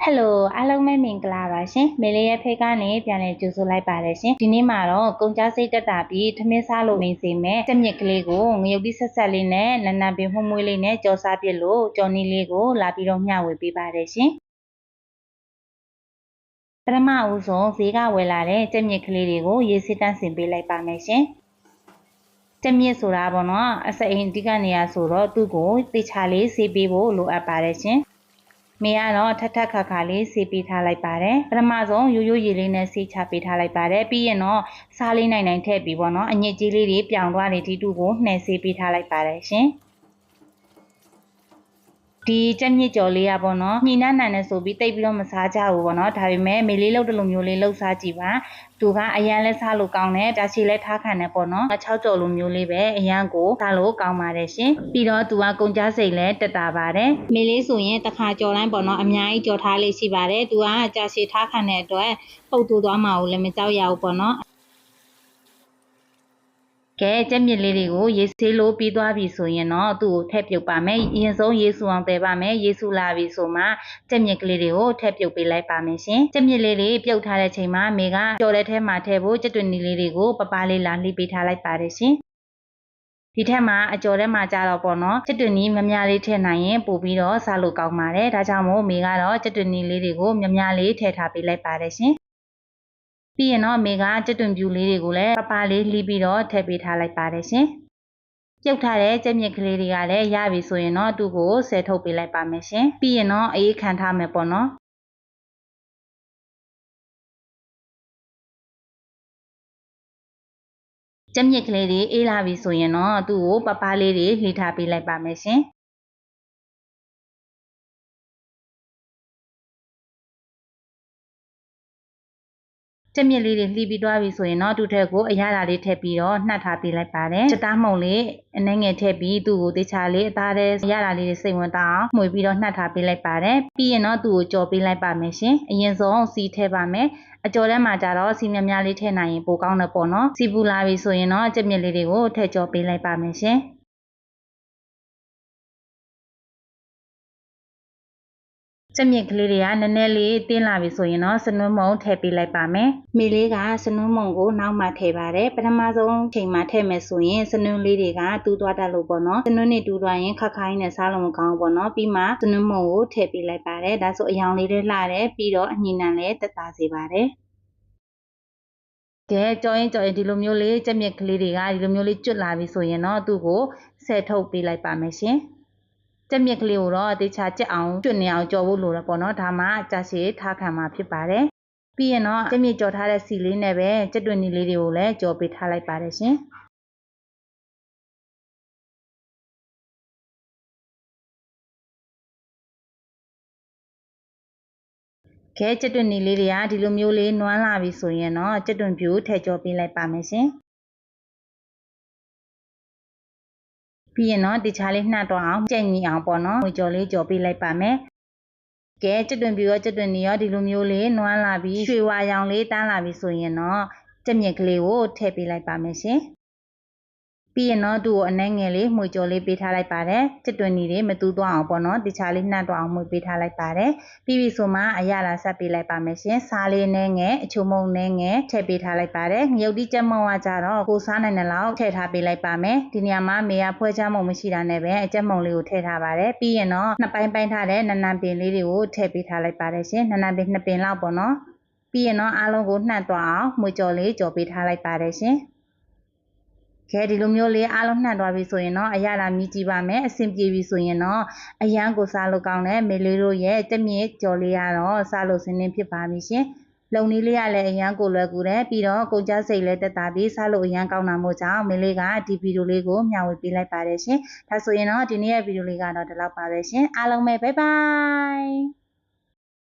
Hello အားလုံးပဲမင်္ဂလာပါရှင်မေလေးရဲ့ဖေးကနေပြန်လည်ကြိုဆိုလိုက်ပါတယ်ရှင်ဒီနေ့မှာတော့ကုန်ကြစိတ်တက်တာပြီးထမင်းစားလို့နေစီမဲ့တက်မြစ်ကလေးကိုငရုတ်တိဆက်ဆက်လေးနဲ့နန်းနန်းပင်မှုမွေးလေးနဲ့ကြော်စားပြစ်လို့ကြော်နီလေးကိုလာပြီးတော့မျှဝေပေးပါတယ်ရှင်ပထမဦးဆုံးဈေးကဝယ်လာတဲ့တက်မြစ်ကလေးတွေကိုရေစစ်တန်းဆင်ပေးလိုက်ပါမယ်ရှင်တက်မြစ်ဆိုတာပေါ့နော်အစအိမ်တိကနေရဆိုတော့သူ့ကိုတေချာလေးဆေးပေးဖို့လိုအပ်ပါတယ်ရှင်မေကတော့ထထခါခါလေးဆေးပေးထားလိုက်ပါတယ်ပထမဆုံးရိုးရိုးရေလေးနဲ့ဆေးချပေးထားလိုက်ပါတယ်ပြီးရင်တော့စားလေးနိုင်ထည့်ပြီးပေါ့နော်အညစ်အကြေးလေးတွေပြောင်းသွားတဲ့ဒီတူကိုနှဲဆေးပေးထားလိုက်ပါတယ်ရှင်ဒီကြက်မြစ်ကြော်လေးอ่ะပေါ့နော်ညှိနှမ်းနိုင်နေဆိုပြီးတိတ်ပြီးတော့မစားကြဘူးပေါ့နော်ဒါပေမဲ့မေလေးလောက်တလူမျိုးလေးလှုပ်စားကြည့်ပါသူကအရန်လဲစားလို့ကောင်းတယ်ဒါချီလဲထားခံတယ်ပေါ့နော်6ကြော်လိုမျိုးလေးပဲအရန်ကိုစားလို့ကောင်းပါတယ်ရှင်ပြီးတော့သူကကုန်ကြစိတ်လဲတက်တာပါတယ်မေလေးဆိုရင်တစ်ခါကြော်တိုင်းပေါ့နော်အများကြီးကြော်ထားလေးရှိပါတယ်သူကကြာရှည်ထားခံတဲ့အတွက်ပုတ်တူသွားမှာကိုလည်းမကြောက်ရဘူးပေါ့နော်ကဲကြက်မြစ်လေးတွေကိုရေဆေးလို့ပြီးသွားပြီဆိုရင်တော့သူ့ကိုထည့်ပြုတ်ပါမယ်အရင်ဆုံးရေဆူအောင်တည်ပါမယ်ရေဆူလာပြီဆိုမှကြက်မြစ်ကလေးတွေကိုထည့်ပြုတ်ပေးလိုက်ပါမယ်ရှင်ကြက်မြစ်လေးတွေပြုတ်ထားတဲ့ချိန်မှာမေကကြော်တဲ့ထဲမှာထည့်ဖို့ကြက်တွင်နီလေးတွေကိုပပလေးလာလှိပေးထားလိုက်ပါတယ်ရှင်ဒီထက်မှာအကျော်ထဲမှာကြတော့ပေါ့နော်ကြက်တွင်နီမများလေးထည့်နိုင်ရင်ပို့ပြီးတော့စားလို့ကောင်းပါတယ်ဒါကြောင့်မို့မေကတော့ကြက်တွင်နီလေးတွေကိုမများလေးထည့်ထားပေးလိုက်ပါတယ်ရှင်ပြီးရင်တော့မေကကြက်တွင်ပြူလေးတွေကိုလည်းပပလေးလှီးပြီးတော့ထည့်ပေးထားလိုက်ပါတယ်ရှင်ပြုတ်ထားတဲ့ကြက်မြစ်ကလေးတွေကလည်းရပြီဆိုရင်တော့သူ့ကိုဆယ်ထုတ်ပေးလိုက်ပါမယ်ရှင်ပြီးရင်တော့အေးခံထားမယ်ပေါ့နော်ကြက်မြစ်ကလေးတွေအေးလာပြီဆိုရင်တော့သူ့ကိုပပလေးတွေလှီးထားပေးလိုက်ပါမယ်ရှင်ကြက်မြစ်လေးတွေလှီးပြီးသွားပြီဆိုရင်တော့သူ့ထက်ကိုအရသာလေးထည့်ပြီးတော့နှက်ထားပေးလိုက်ပါတယ်ချက်သားမှုန်လေးအနှဲငယ်ထည့်ပြီးသူ့ကိုတေချာလေးအသားတဲ့ရတာလေးတွေစိတ်ဝင်တောင်းမှွေပြီးတော့နှက်ထားပေးလိုက်ပါတယ်ပြီးရင်တော့သူ့ကိုကြော်ပေးလိုက်ပါမယ်ရှင်အရင်ဆုံးစီထည့်ပါမယ်အကျော်ထဲမှာကြတော့စီများများလေးထည့်နိုင်ရင်ပိုကောင်းတယ်ပေါ့နော်စီပူလာပြီဆိုရင်တော့ကြက်မြစ်လေးတွေကိုထည့်ကြော်ပေးလိုက်ပါမယ်ရှင်ကြက်မြစ်ကလေးတွေကနည်းနည်းလေးတင်းလာပြီဆိုရင်တော့စနွန်းမုံထည့်ပေးလိုက်ပါမယ်။မိလေးကစနွန်းမုံကိုနောက်မှထည့်ပါတယ်။ပထမဆုံးချိန်မှာထည့်မယ်ဆိုရင်စနွန်းလေးတွေကတူးသွားတတ်လို့ပေါ့နော်။စနွန်းနဲ့တူးသွားရင်ခက်ခိုင်းနဲ့စားလို့မကောင်းဘူးပေါ့နော်။ပြီးမှစနွန်းမုံကိုထည့်ပေးလိုက်ပါတယ်။ဒါဆိုအယောင်လေးတွေလှတယ်ပြီးတော့အညှိနှံလည်းတက်တာစေပါတယ်။ကဲကြော်ရင်ဒီလိုမျိုးလေးကြက်မြစ်ကလေးတွေကဒီလိုမျိုးလေးကျွတ်လာပြီဆိုရင်တော့သူ့ကိုဆယ်ထုတ်ပေးလိုက်ပါမယ်ရှင်။ကြက်မြစ်ကလေးကိုတော့တေချာကြက်အောင်ကျွတ်နေအောင်ကြော်ဖို့လိုတယ်ပေါ့နော်ဒါမှကြာရှည်ထားခံမှာဖြစ်ပါတယ်ပြီးရင်တော့ကြက်မြစ်ကြော်ထားတဲ့စီလေးနဲ့ပဲကြက်တွင်နီလေးတွေကိုလည်းကြော်ပေးထားလိုက်ပါတယ်ရှင်ခဲကြက်တွင်နီလေးတွေကဒီလိုမျိုးလေးနွမ်းလာပြီဆိုရင်တော့ကြက်တွင်ပြူထည့်ကြော်ပေးလိုက်ပါမယ်ရှင်ပြီးရင်တော့တခြားလေးနှက်တော့အောင်ကြက်ညီအောင်ပေါ့နော်ငွေကြော်လေးကြော်ပေးလိုက်ပါမယ်ကဲကြက်တွင်ပြူရောကြက်တွင်နီရောဒီလိုမျိုးလေးနွမ်းလာပြီးရွှေဝါရောင်လေးတန်းလာပြီဆိုရင်တော့ကြက်မြစ်ကလေးကိုထည့်ပေးလိုက်ပါမယ်ရှင်ပြီးရင်တော့သူ့ကိုအနှဲငယ်လေးမှွေကြော်လေးပေးထားလိုက်ပါတယ်ကြက်တွင်နီတွေမတူးသွားအောင်ပေါ့နော်တခြားလေးနှက်တော့အောင်မှွေပေးထားလိုက်ပါတယ်ပြီးပြီဆိုမှအရသာဆက်ပေးလိုက်ပါမယ်ရှင်စားလေးနှဲငယ်အချိုမုံနှဲငယ်ထည့်ပေးထားလိုက်ပါတယ်ငရုတ်တိကြက်မုံကကြတော့ကိုစားနိုင်တဲ့လောက်ထည့်ထားပေးလိုက်ပါမယ်ဒီနေရာမှာမေကဖွဲချမုံမရှိတာနဲ့ပဲအကြက်မုံလေးကိုထည့်ထားပါတယ်ပြီးရင်တော့နှစ်ပိုင်းပိုင်းထားတဲ့နန်းနန်းပင်လေးတွေကိုထည့်ပေးထားလိုက်ပါတယ်ရှင်နန်းနန်းပင်နှစ်ပင်လောက်ပေါ့နော်ပြီးရင်တော့အားလုံးကိုနှက်သွားအောင်မှွေကြော်လေးကြော်ပေးထားလိုက်ပါတယ်ရှင်ခဲဒီလိုမျိုးလေးအားလုံးနှံ့သွားပြီဆိုရင်တော့အရသာမြည်ကြည့်ပါမယ်အဆင်ပြေပြီဆိုရင်တော့အရန်ကိုစားလို့ကောင်းတယ်မေလေးတို့ရဲ့တက်မြစ်ကြော်လေးကတော့စားလို့စင်းနေဖြစ်ပါပြီရှင်လုံလေးလေးကလည်းအရန်ကိုလွယ်ကူတယ်ပြီးတော့ကုန်ကြစိတ်လည်းတက်တာပြီးစားလို့အရန်ကောင်းတာမို့ကြောင့်မေလေးကဒီဗီဒီယိုလေးကိုမျှဝေပေးလိုက်ပါတယ်ရှင်ဒါဆိုရင်တော့ဒီနေ့ရဲ့ဗီဒီယိုလေးကတော့ဒီလောက်ပါပဲရှင်အားလုံးပဲဘိုင်ဘိုင်